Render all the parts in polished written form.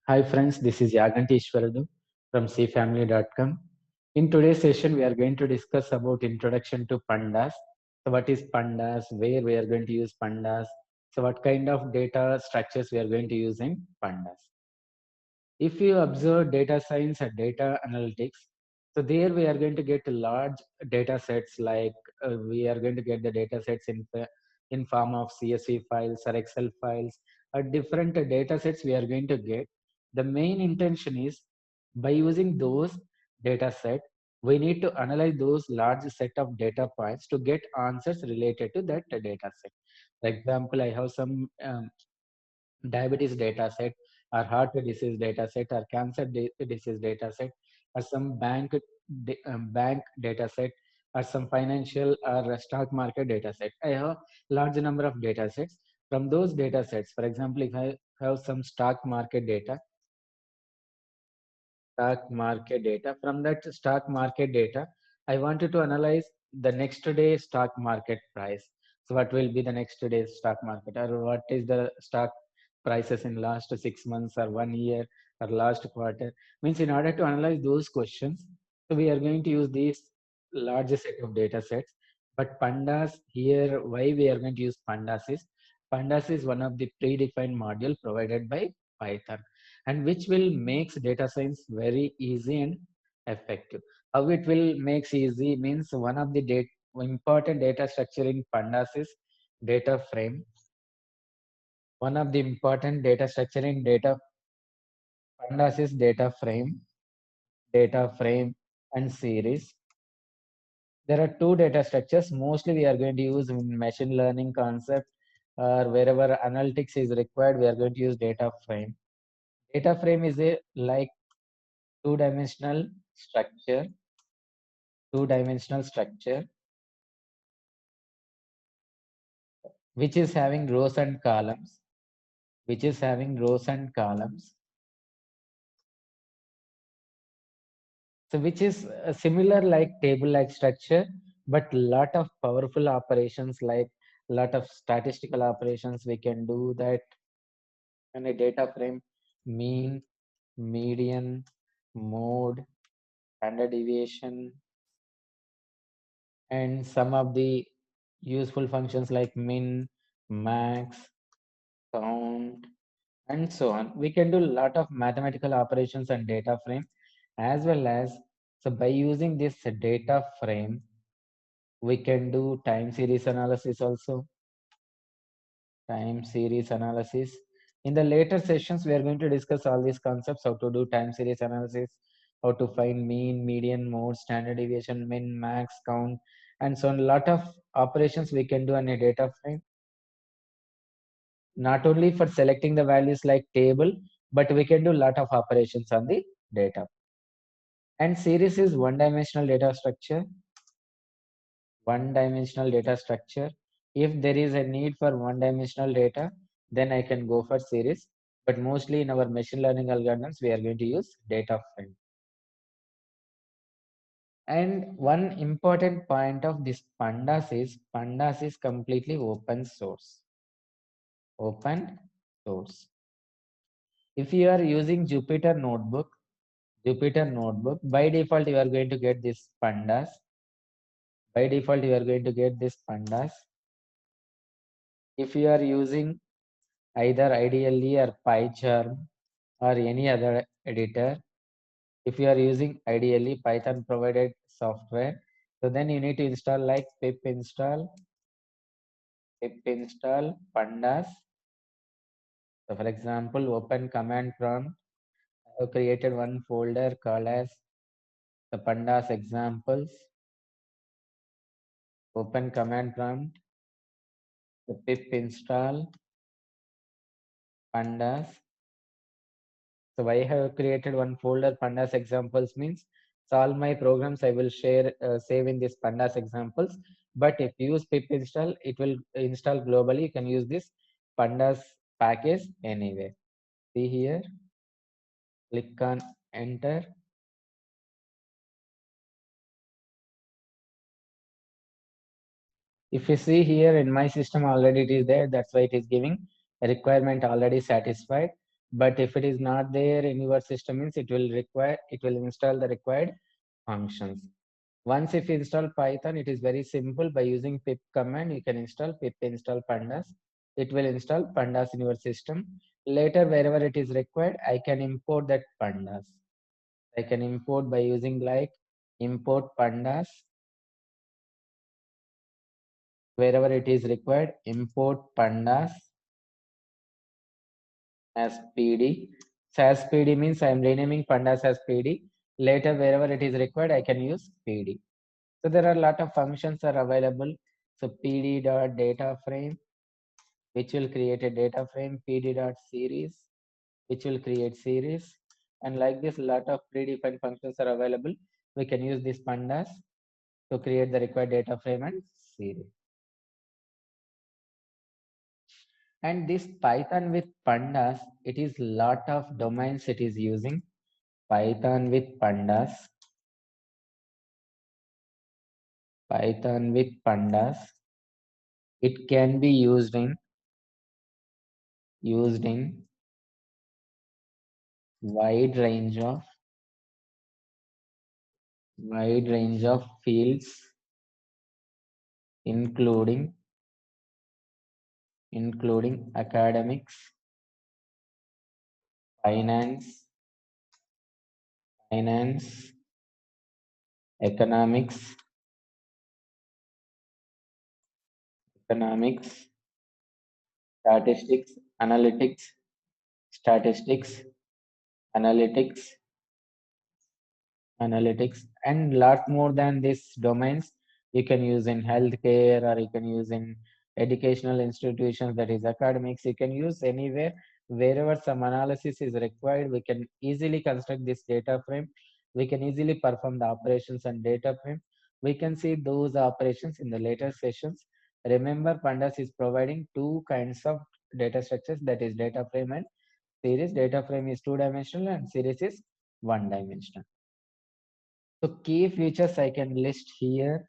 Hi friends, this is Yaganteeswarudu from cfamily.com. In today's session, we are going to discuss about introduction to Pandas. So what is Pandas, where we are going to use Pandas, so what kind of data structures we are going to use in Pandas. If you observe data science and data analytics, so there we are going to get large data sets like we are going to get the data sets in form of CSV files or Excel files or different data sets we are going to get. The main intention is by using those data set, we need to analyze those large set of data points to get answers related to that data set. For example, I have some diabetes data set or heart disease data set or cancer disease data set or some bank data set or some financial or stock market data set. I have large number of data sets. From those data sets, for example, if I have some stock market data. From that stock market data, I wanted to analyze the next day stock market price. So what will be the next day's stock market, or what is the stock prices in last 6 months or 1 year or last quarter? Means in order to analyze those questions, so we are going to use these larger set of data sets. But pandas here, why we are going to use pandas is one of the predefined module provided by Python and which will makes data science very easy and effective. How it will makes easy means one of the important data structure in pandas is data frame. One of the important data structure in data pandas is data frame and series. There are two data structures. Mostly we are going to use in machine learning concept or wherever analytics is required, we are going to use data frame. Data frame is a like two-dimensional structure, two-dimensional structure, which is having rows and columns, which is having rows and columns. So which is similar like table-like structure, but lot of powerful operations like lot of statistical operations we can do that in a data frame, mean, median, mode, standard deviation, and some of the useful functions like min, max, count, and so on. We can do a lot of mathematical operations and data frame as well as, so by using this data frame, we can do time series analysis also, time series analysis. In the later sessions, we are going to discuss all these concepts, how to do time series analysis, how to find mean, median, mode, standard deviation, min, max, count, and so on. A lot of operations we can do on a data frame, not only for selecting the values like table, but we can do a lot of operations on the data. And series is one-dimensional data structure, one-dimensional data structure. If there is a need for one-dimensional data, then I can go for series. But mostly in our machine learning algorithms, we are going to use data frame. And one important point of this Pandas is completely open source. Open source. If you are using Jupyter Notebook, by default, you are going to get this Pandas. By default, you are going to get this Pandas. If you are using either IDLE or PyCharm or any other editor, if you are using IDLE, Python provided software, so then you need to install like pip install pandas. So for example, open command prompt. I have created one folder called as the pandas examples. Open command prompt, the pip install pandas. So I have created one folder pandas examples means so all my programs I will save in this pandas examples. But if you use pip install, it will install globally. You can use this pandas package anyway. See here, click on enter. If you see here in my system already it is there, that's why it is giving a requirement already satisfied. But if it is not there in your system, means it will install the required functions. Once if you install Python, it is very simple. By using pip command, you can install pip install pandas. It will install pandas in your system. Later, wherever it is required, I can import that pandas. I can import by using like import pandas. Wherever it is required, import pandas as PD. So as PD means I am renaming pandas as PD. Later, wherever it is required, I can use PD. So there are a lot of functions are available. So pd.dataFrame, which will create a data frame, pd.series, which will create series. And like this, a lot of predefined functions are available. We can use these pandas to create the required data frame and series. And this Python with pandas, it is lot of domains it is using. Python with pandas. Python with pandas. It can be used in wide range of fields, including academics, finance, economics, statistics, analytics, statistics, analytics, and lot more than these domains. You can use in healthcare, or you can use in educational institutions, that is academics. You can use anywhere. Wherever some analysis is required, we can easily construct this data frame. We can easily perform the operations and data frame. We can see those operations in the later sessions. Remember, Pandas is providing two kinds of data structures, that is data frame and series. Data frame is two-dimensional and series is one-dimensional. So key features I can list here.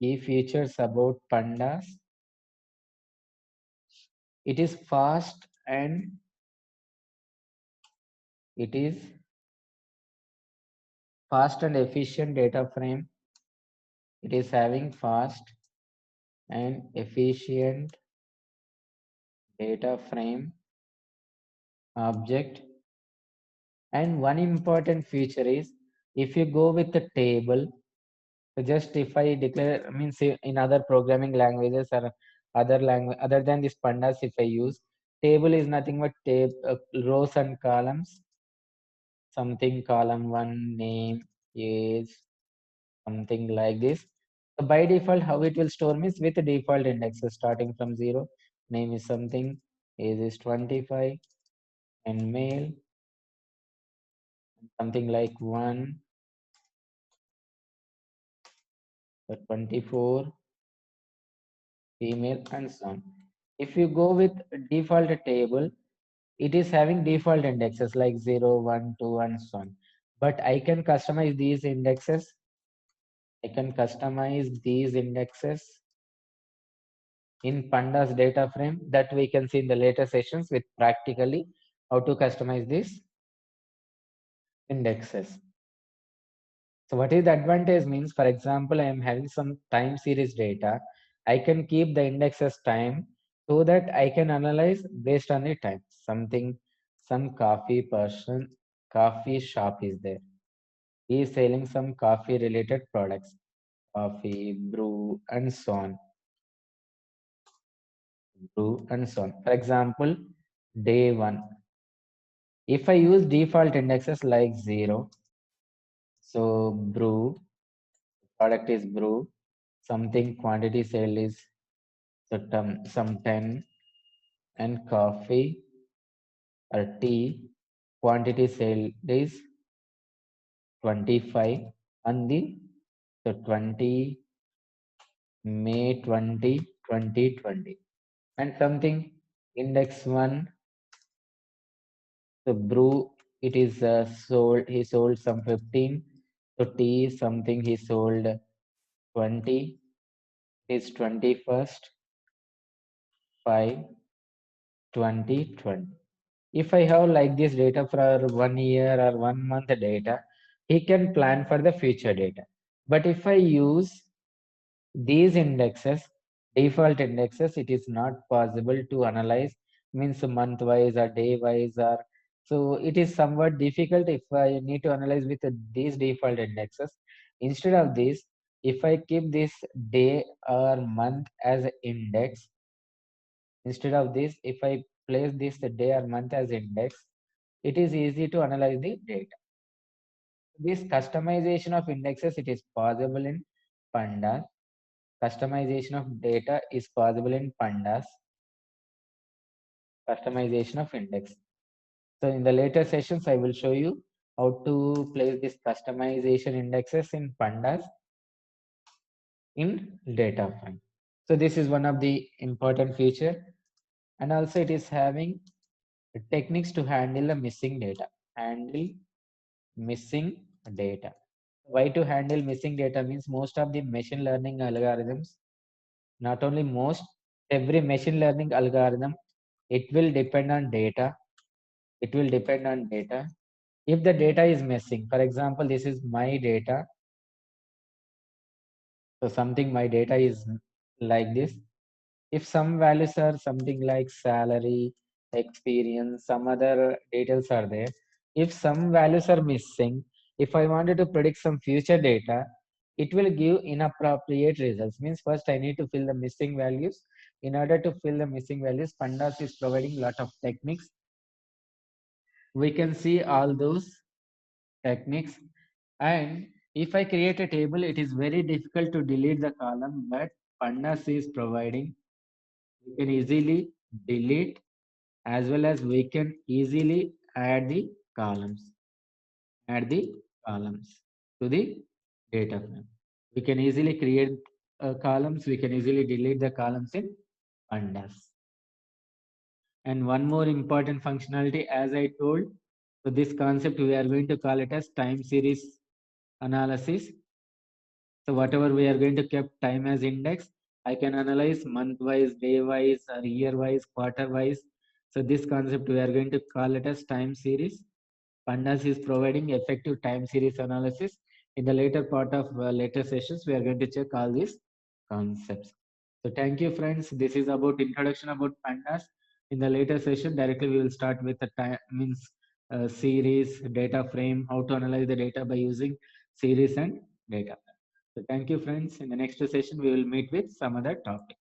Key features about Pandas. It is fast and efficient data frame. It is having fast and efficient data frame object. And one important feature is, if you go with the table, so just if I declare, means in other programming languages or other language other than this Pandas, if I use table, is nothing but rows and columns. Something column one, name, age, something like this. So by default, how it will store means with the default indexes starting from 0. Name is something, age is 25, and male, something like 1, so 24, female, and so on. If you go with default table, it is having default indexes like 0, 1, 2, and so on. But I can customize these indexes. In Pandas data frame, that we can see in the later sessions with practically how to customize these indexes. So what is the advantage means, for example, I am having some time series data. I can keep the indexes time so that I can analyze based on the time. Some coffee shop is there. He is selling some coffee related products, coffee, brew, and so on. For example, day 1. If I use default indexes like 0, so brew, product is brew, something quantity sale is some 10, and coffee or tea, quantity sale is 25 on the 20 May 2020, and something index 1, so brew, it is he sold some 15. So tea something he sold 20, is 21st 5 2020. If I have like this data for 1 year or 1 month data, he can plan for the future data. But if I use these indexes, default indexes, it is not possible to analyze, means month wise or day wise, or so it is somewhat difficult if I need to analyze with these default indexes. Instead of this, if I keep this day or month as index, instead of this, if I place this day or month as index, it is easy to analyze the data. This customization of indexes, it is possible in Pandas. Customization of data is possible in Pandas. Customization of index. So in the later sessions, I will show you how to place this customization indexes in Pandas in data frame. So this is one of the important feature, and also it is having techniques to handle the missing data. Handle missing data. Why to handle missing data means most of the machine learning algorithms, not only most, every machine learning algorithm, it will depend on data. It will depend on data. If the data is missing, for example, this is my data. So something, my data is like this. If some values are something like salary, experience, some other details are there. If some values are missing, if I wanted to predict some future data, it will give inappropriate results. Means first I need to fill the missing values. In order to fill the missing values, Pandas is providing lot of techniques. We can see all those techniques. And if I create a table, it is very difficult to delete the column, but Pandas is providing. We can easily delete, as well as we can easily add the columns. Add the columns to the data frame. We can easily create columns. We can easily delete the columns in Pandas. And one more important functionality, as I told, so this concept we are going to call it as time series analysis. So whatever we are going to keep time as index, I can analyze month wise, day wise, or year wise, quarter wise. So this concept we are going to call it as time series. Pandas is providing effective time series analysis. In the later part of later sessions, we are going to check all these concepts. So thank you, friends. This is about introduction about Pandas. In the later session, directly we will start with the time means series, data frame, how to analyze the data by using series and data. So thank you, friends. In the next session, we will meet with some other topic.